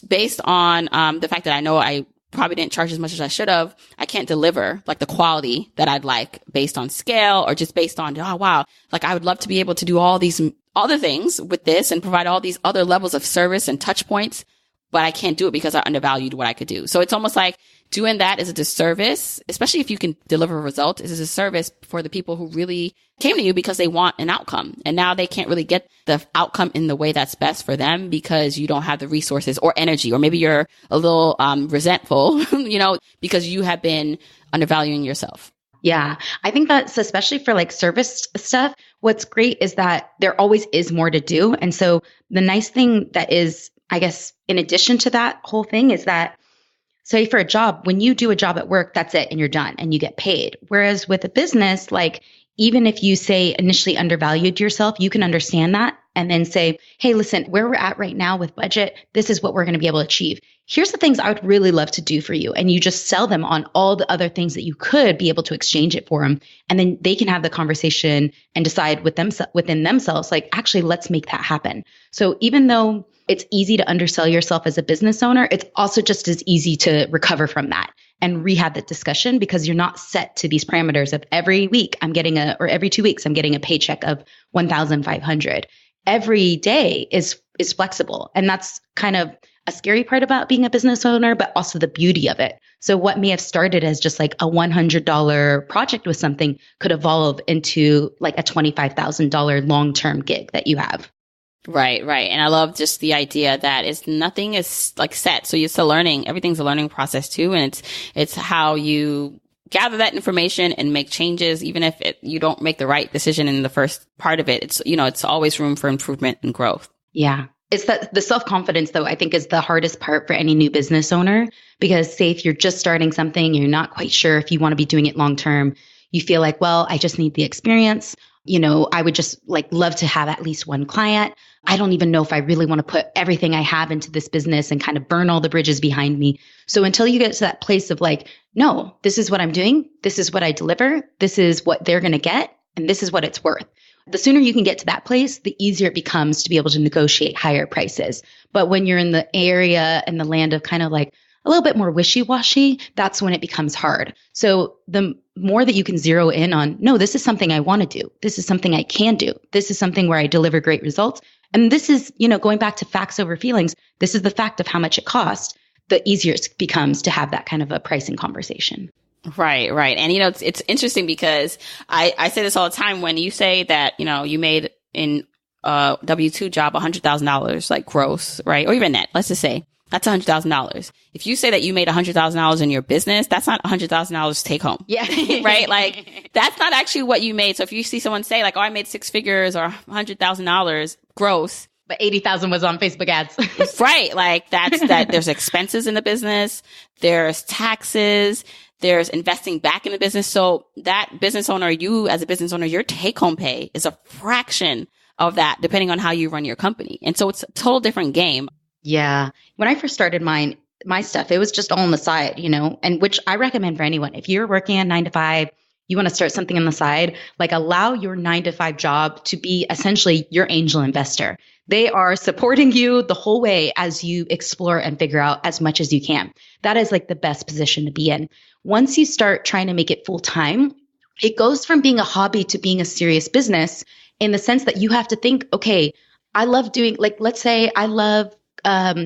based on the fact that I know I probably didn't charge as much as I should have, I can't deliver like the quality that I'd like based on scale or just based on, oh, wow, like I would love to be able to do all these other things with this and provide all these other levels of service and touch points, but I can't do it because I undervalued what I could do. So it's almost like doing that is a disservice, especially if you can deliver a result, is a disservice for the people who really came to you because they want an outcome. And now they can't really get the outcome in the way that's best for them because you don't have the resources or energy, or maybe you're a little resentful, because you have been undervaluing yourself. Yeah, I think that's especially for like service stuff. What's great is that there always is more to do. And so the nice thing that is, I guess, in addition to that whole thing is that, say for a job, when you do a job at work, that's it and you're done and you get paid. Whereas with a business, like even if you say initially undervalued yourself, you can understand that and then say, hey, listen, where we're at right now with budget, this is what we're going to be able to achieve. Here's the things I would really love to do for you. And you just sell them on all the other things that you could be able to exchange it for them. And then they can have the conversation and decide within themselves, like, actually, let's make that happen. So even though it's easy to undersell yourself as a business owner, it's also just as easy to recover from that and rehab that discussion, because you're not set to these parameters of every week or every 2 weeks, I'm getting a paycheck of $1,500. Every day is flexible. And that's kind of a scary part about being a business owner, but also the beauty of it. So what may have started as just like a $100 project with something could evolve into like a $25,000 long-term gig that you have. Right, right. And I love just the idea that nothing is like set. So you're still learning. Everything's a learning process too. And it's how you gather that information and make changes, even if you don't make the right decision in the first part of it. It's always room for improvement and growth. Yeah. It's that the self-confidence, though, I think is the hardest part for any new business owner, because say if you're just starting something, you're not quite sure if you want to be doing it long term, you feel like, well, I just need the experience. I would just love to have at least one client. I don't even know if I really want to put everything I have into this business and kind of burn all the bridges behind me. So until you get to that place of no, this is what I'm doing. This is what I deliver. This is what they're going to get. And this is what it's worth. The sooner you can get to that place, the easier it becomes to be able to negotiate higher prices. But when you're in the area and the land of kind of a little bit more wishy-washy, that's when it becomes hard. So the more that you can zero in on, no, this is something I want to do. This is something I can do. This is something where I deliver great results. And this is, going back to facts over feelings, this is the fact of how much it costs, the easier it becomes to have that kind of a pricing conversation. Right, right. And, it's interesting because I say this all the time when you say that, you made in a W-2 job $100,000 gross, right? Or even net, let's just say that's $100,000. If you say that you made $100,000 in your business, that's not $100,000 take home. Yeah. Right? That's not actually what you made. So if you see someone say oh, I made six figures or $100,000 gross, but 80,000 was on Facebook ads. Right. That's that there's expenses in the business. There's taxes. There's investing back in the business. So that business owner, you as a business owner, your take home pay is a fraction of that, depending on how you run your company. And so it's a total different game. Yeah. When I first started my stuff, it was just all on the side, and which I recommend for anyone. If you're working a 9 to 5, you want to start something on the side, allow your 9 to 5 job to be essentially your angel investor. They are supporting you the whole way as you explore and figure out as much as you can. That is the best position to be in. Once you start trying to make it full time, it goes from being a hobby to being a serious business in the sense that you have to think, okay, I love doing, let's say I love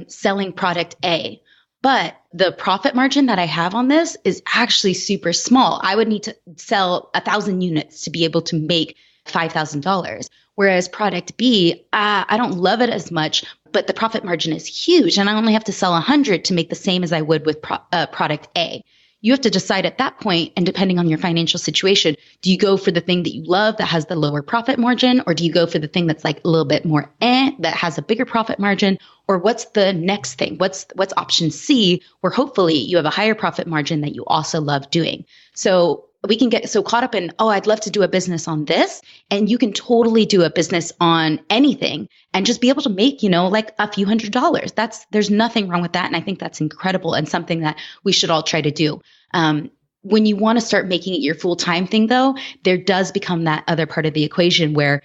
selling product A, but the profit margin that I have on this is actually super small. I would need to sell 1,000 units to be able to make $5,000. Whereas product B, I don't love it as much, but the profit margin is huge. And I only have to sell 100 to make the same as I would with product A. You have to decide at that point, and depending on your financial situation, do you go for the thing that you love that has the lower profit margin, or do you go for the thing that's a little bit more that has a bigger profit margin, or what's the next thing? What's option C, where hopefully you have a higher profit margin that you also love doing? So we can get so caught up in, oh, I'd love to do a business on this, and you can totally do a business on anything and just be able to make, a few $100s. There's nothing wrong with that. And I think that's incredible and something that we should all try to do. When you want to start making it your full-time thing, though, there does become that other part of the equation where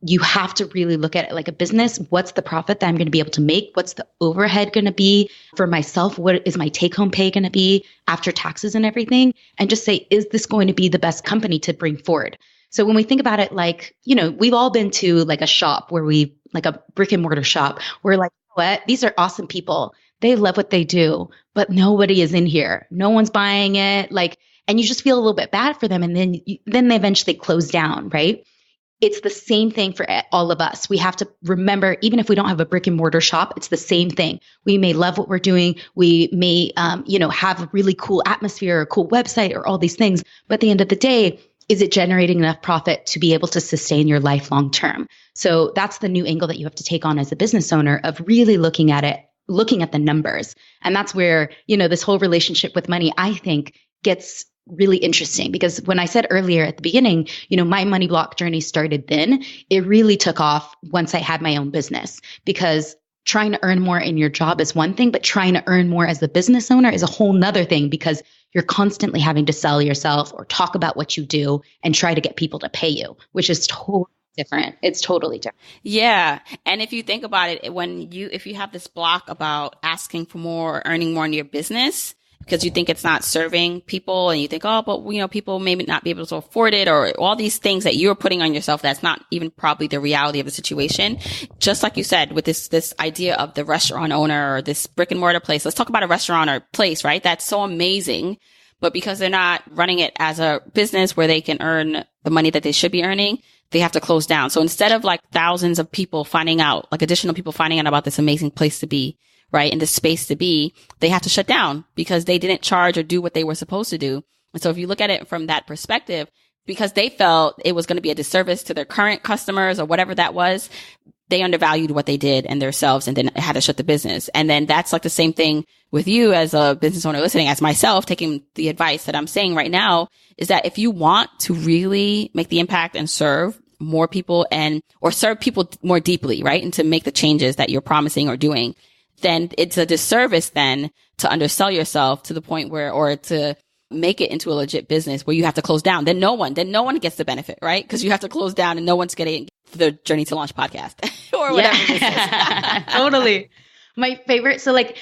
you have to really look at it like a business. What's the profit that I'm going to be able to make? What's the overhead going to be for myself? What is my take-home pay going to be after taxes and everything? And just say, is this going to be the best company to bring forward? So when we think about it, we've all been to a shop where a brick and mortar shop, where what? These are awesome people. They love what they do, but nobody is in here. No one's buying it. And you just feel a little bit bad for them. And then they eventually close down, right? It's the same thing for all of us. We have to remember, even if we don't have a brick and mortar shop, it's the same thing. We may love what we're doing. We may, have a really cool atmosphere or a cool website or all these things. But at the end of the day, is it generating enough profit to be able to sustain your life long term? So that's the new angle that you have to take on as a business owner, of really looking at it, looking at the numbers. And that's where, this whole relationship with money, I think, gets really interesting, because when I said earlier at the beginning, my money block journey started then, it really took off once I had my own business, because trying to earn more in your job is one thing, but trying to earn more as a business owner is a whole nother thing, because you're constantly having to sell yourself or talk about what you do and try to get people to pay you, which is totally different. It's totally different. Yeah. And if you think about it, if you have this block about asking for more or earning more in your business, because you think it's not serving people, and you think, oh, but people may not be able to afford it, or all these things that you're putting on yourself that's not even probably the reality of the situation. Just like you said, with this idea of the restaurant owner or this brick and mortar place. Let's talk about a restaurant or place, right? That's so amazing. But because they're not running it as a business where they can earn the money that they should be earning, they have to close down. So instead of like thousands of people finding out, like additional people finding out about this amazing place to be, right, in this space to be, they have to shut down because they didn't charge or do what they were supposed to do. And so if you look at it from that perspective, because they felt it was going to be a disservice to their current customers or whatever that was, they undervalued what they did and themselves and then had to shut the business. And then that's like the same thing with you as a business owner listening, as myself taking the advice that I'm saying right now, is that if you want to really make the impact and serve more people or serve people more deeply, right, and to make the changes that you're promising or doing, then it's a disservice then to undersell yourself to the point where, or to make it into a legit business where you have to close down. Then no one gets the benefit, right? Because you have to close down and no one's getting the Journey to Launch podcast or whatever this is. Totally. My favorite. So like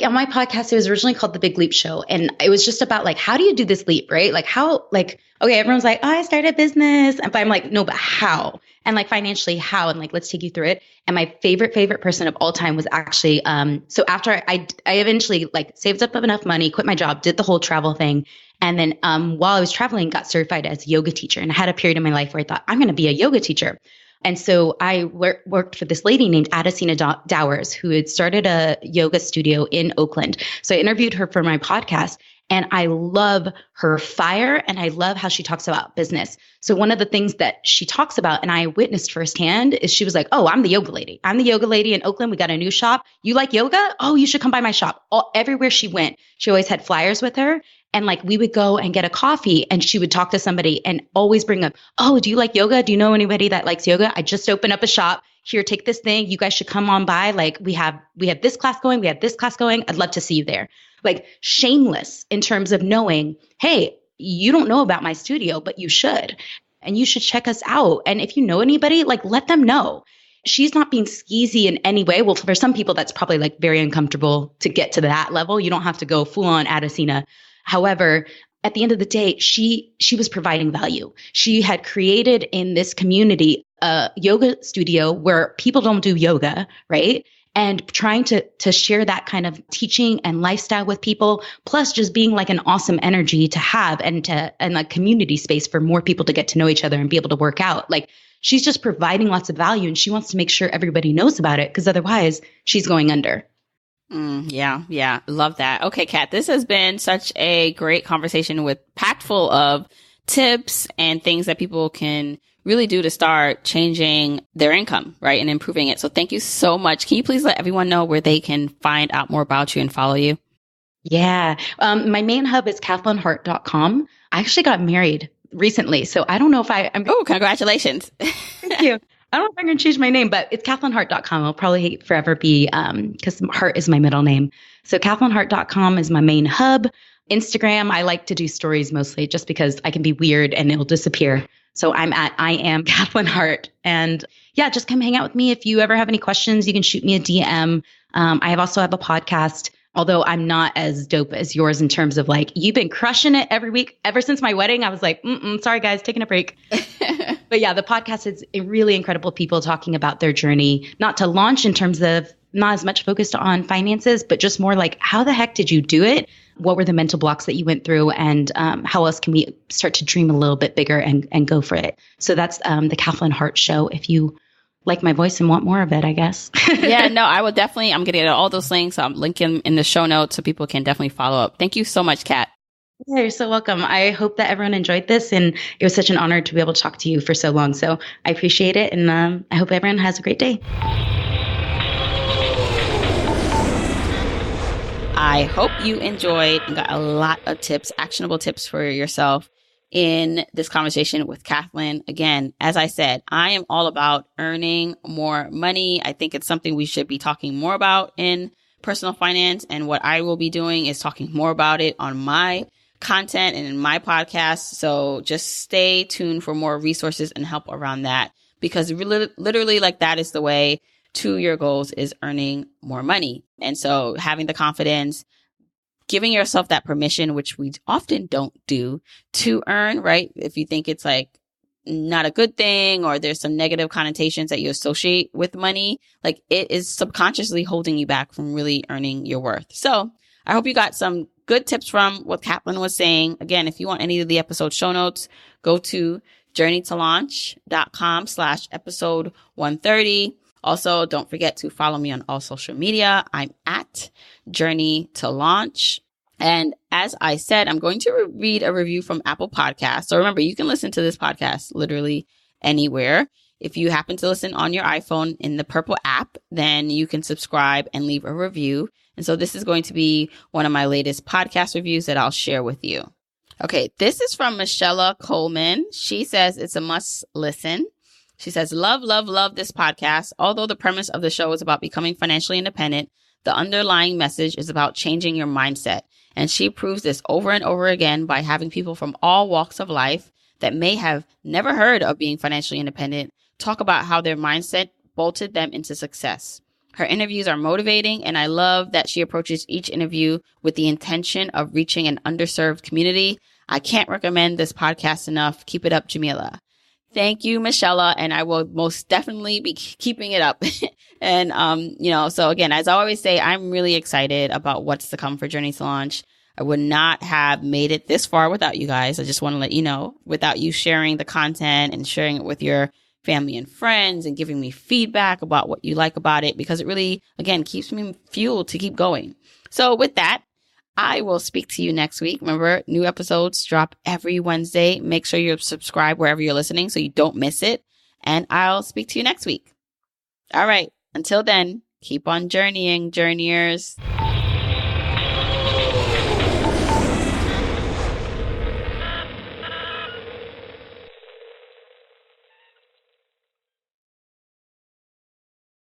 on my podcast, it was originally called The Big Leap Show. And it was just about like, how do you do this leap, right? Like okay, everyone's like, oh, I started a business. But I'm like, no, but how? And like financially, how? And like, let's take you through it. And my favorite person of all time was actually, so after I eventually like saved up enough money, quit my job, did the whole travel thing. And then while I was traveling, got certified as a yoga teacher. And I had a period in my life where I thought, I'm going to be a yoga teacher. And so I worked for this lady named Adesina Dowers, who had started a yoga studio in Oakland. So I interviewed her for my podcast, and I love her fire and I love how she talks about business. So one of the things that she talks about, and I witnessed firsthand, is she was like, oh, I'm the yoga lady. I'm the yoga lady in Oakland. We got a new shop. You like yoga? Oh, you should come by my shop. Everywhere she went, she always had flyers with her. And like we would go and get a coffee and she would talk to somebody and always bring up, oh, do you like yoga? Do you know anybody that likes yoga? I just opened up a shop. Here, take this thing. You guys should come on by. Like we have this class going. We have this class going. I'd love to see you there. Like shameless in terms of knowing, hey, you don't know about my studio, but you should. And you should check us out. And if you know anybody, like let them know. She's not being skeezy in any way. Well, for some people, that's probably like very uncomfortable to get to that level. You don't have to go full on Adesina. However, at the end of the day, she was providing value. She had created in this community a yoga studio where people don't do yoga, right? And trying to share that kind of teaching and lifestyle with people, plus just being like an awesome energy to have and a community space for more people to get to know each other and be able to work out. Like she's just providing lots of value and she wants to make sure everybody knows about it because otherwise she's going under. Yeah. Love that. Okay, Kat, this has been such a great conversation packed full of tips and things that people can really do to start changing their income, right? And improving it. So thank you so much. Can you please let everyone know where they can find out more about you and follow you? Yeah. My main hub is kathlynhart.com. I actually got married recently. So I don't know if I'm. Oh, congratulations. Thank you. I don't know if I'm going to change my name, but it's kathlynhart.com. It'll probably forever be, because Hart is my middle name. So kathlynhart.com is my main hub. Instagram, I like to do stories mostly just because I can be weird and it'll disappear. So I am Kathlyn Hart. And yeah, just come hang out with me. If you ever have any questions, you can shoot me a DM. I also have a podcast, although I'm not as dope as yours in terms of like, you've been crushing it every week. Ever since my wedding, I was like, sorry guys, taking a break. But yeah, the podcast is really incredible people talking about their journey, not to launch in terms of not as much focused on finances, but just more like, how the heck did you do it? What were the mental blocks that you went through? And how else can we start to dream a little bit bigger and go for it? So that's the Kathlyn Hart Show. If you like my voice and want more of it, I guess. Yeah, no, I will definitely, I'm going to get all those links. I'm linking in the show notes so people can definitely follow up. Thank you so much, Kat. Yeah, you're so welcome. I hope that everyone enjoyed this. And it was such an honor to be able to talk to you for so long. So I appreciate it. And I hope everyone has a great day. I hope you enjoyed and got a lot of tips, actionable tips for yourself in this conversation with Kathlyn. Again, as I said, I am all about earning more money. I think it's something we should be talking more about in personal finance. And what I will be doing is talking more about it on my content and in my podcast. So just stay tuned for more resources and help around that, because literally like that is the way to your goals, is earning more money. And so having the confidence, giving yourself that permission, which we often don't do, to earn, right? If you think it's like not a good thing or there's some negative connotations that you associate with money, like it is subconsciously holding you back from really earning your worth. So I hope you got some good tips from what Kathlyn was saying. Again, if you want any of the episode show notes, go to journeytolaunch.com/episode 130. Also, don't forget to follow me on all social media. I'm at Journey to Launch. And as I said, I'm going to read a review from Apple Podcasts. So remember, you can listen to this podcast literally anywhere. If you happen to listen on your iPhone in the purple app, then you can subscribe and leave a review. And so this is going to be one of my latest podcast reviews that I'll share with you. Okay, this is from Michelle Coleman. She says it's a must listen. She says, love, love, love this podcast. Although the premise of the show is about becoming financially independent, the underlying message is about changing your mindset. And she proves this over and over again by having people from all walks of life that may have never heard of being financially independent talk about how their mindset bolted them into success. Her interviews are motivating, and I love that she approaches each interview with the intention of reaching an underserved community. I can't recommend this podcast enough. Keep it up, Jamila. Thank you, Michelle, and I will most definitely be keeping it up. And, so again, as I always say, I'm really excited about what's to come for Journey to Launch. I would not have made it this far without you guys. I just want to let you know, without you sharing the content and sharing it with your family and friends and giving me feedback about what you like about it, because it really, again, keeps me fueled to keep going. So with that, I will speak to you next week. Remember, new episodes drop every Wednesday. Make sure you're subscribed wherever you're listening so you don't miss it. And I'll speak to you next week. All right. Until then, keep on journeying, journeyers.